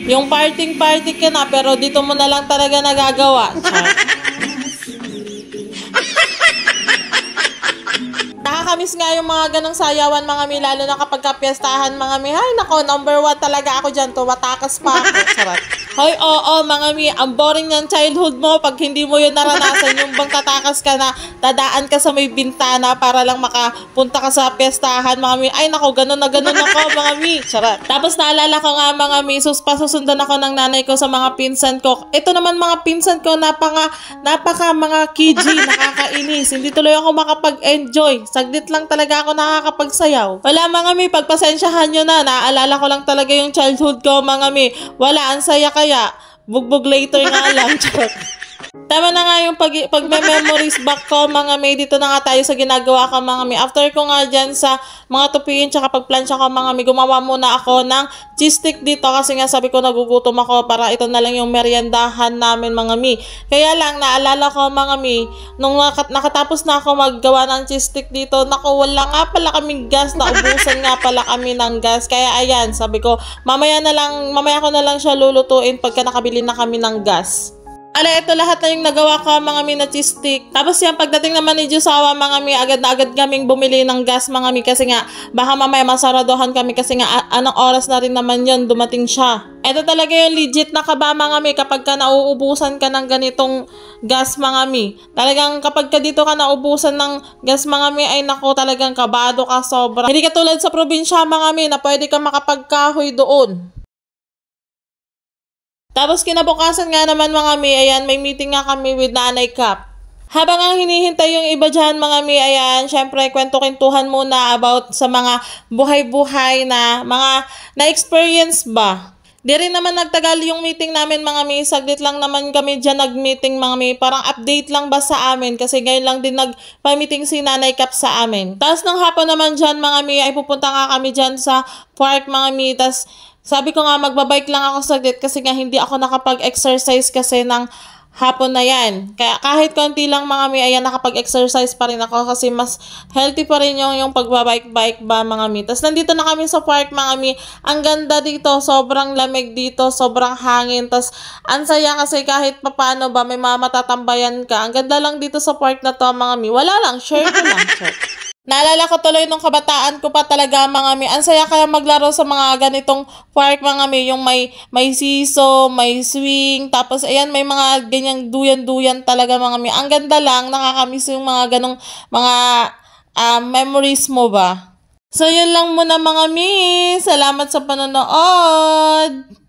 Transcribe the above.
Yung party ka na, pero dito mo na lang talaga nagagawa. Nakakamiss nga yung mga ganong sayawan, mga mi, lalo na kapag kapiestahan, mga mi. Ay, nako, number 1 talaga ako dyan. Tumatakas pa ako. Sarap. Hoy, oo, mga mi, ang boring ng childhood mo pag hindi mo yun naranasan, yung bang tatakas ka na, dadaan ka sa may bintana para lang makapunta ka sa piestahan, mga mi. Ay, nako, ganun na ganun ako, mga mi. Sarap. Tapos naalala ko nga, mga mi, pasusundan ako ng nanay ko sa mga pinsan ko. Ito naman mga pinsan ko, napaka mga kiji, nakakainis. Hindi tuloy ako makapag-enjoy. Saglit lang talaga ako nakakapagsayaw. Wala, mga mi, pagpasensyahan nyo na. Naalala ko lang talaga yung childhood ko, mga mi. Wala, ang saya kaya. Bugbog later nga lang. Tama na nga yung pag-memories back ko, mga mi. Dito na nga tayo sa ginagawa ko, mga mi. After ko nga dyan sa mga tupiin tsaka pagplansya ko, mga mi, gumawa muna ako ng cheese stick dito kasi nga sabi ko nagugutom ako para ito na lang yung meriendahan namin, mga mi. Kaya lang, naalala ko, mga mi, nung nakatapos na ako maggawa ng cheese stick dito, naku, wala nga pala kaming gas, naubusan nga pala kami ng gas. Kaya ayan, sabi ko, mamaya ko na lang siya lulutuin pagka nakabili na kami ng gas. Ito lahat na yung nagawa ko, mga mi, na cheese stick. Tapos yan, pagdating naman ni Jusawa, mga mi, agad na agad kaming bumili ng gas, mga mi, kasi nga, baka mamaya masaradohan kami kasi nga, anong oras na rin naman yun, dumating siya. Ito talaga yung legit na kaba, mga mi, kapag ka nauubusan ka ng ganitong gas, mga mi. Talagang kapag ka dito ka naubusan ng gas, mga mi, ay nako, talagang kabado ka sobra. Hindi ka tulad sa probinsya, mga mi, na pwede ka makapagkahoy doon. Tapos kinabukasan nga naman, mga mi, ayan, may meeting nga kami with Nanay Cap. Habang ang hinihintay yung iba dyan, mga mi, ayan, syempre kwento-kwentuhan muna about sa mga buhay-buhay na mga na-experience ba. Di rin naman nagtagal yung meeting namin, mga mi. Saglit lang naman kami dyan nag-meeting, mga mi. Parang update lang ba sa amin kasi ngayon lang din nag-meeting si Nanay Cap sa amin. Tapos nung hapon naman dyan, mga mi, ay pupunta nga kami dyan sa park, mga mi. Tapos sabi ko nga, magbabike lang ako saglit kasi nga hindi ako nakapag-exercise kasi ng hapon na yan. Kaya kahit konti lang, mga mi, ayan, nakapag-exercise pa rin ako kasi mas healthy pa rin yung pagbabike-bike ba, mga mi. Tapos nandito na kami sa park, mga mi. Ang ganda dito, sobrang lamig dito, sobrang hangin. Tapos ang saya kasi kahit papano ba, may matatambayan ka. Ang ganda lang dito sa park na to, mga mi. Wala lang, share ko lang. Naalala ko tuloy nung kabataan ko pa talaga, mga mi. Ang saya kaya maglaro sa mga ganitong park, mga mi. Yung may siso, may swing. Tapos ayan, may mga ganyang duyan-duyan talaga, mga mi. Ang ganda lang, nakakamiss yung mga ganong mga memories mo ba. So yun lang muna, mga mi. Salamat sa panonood.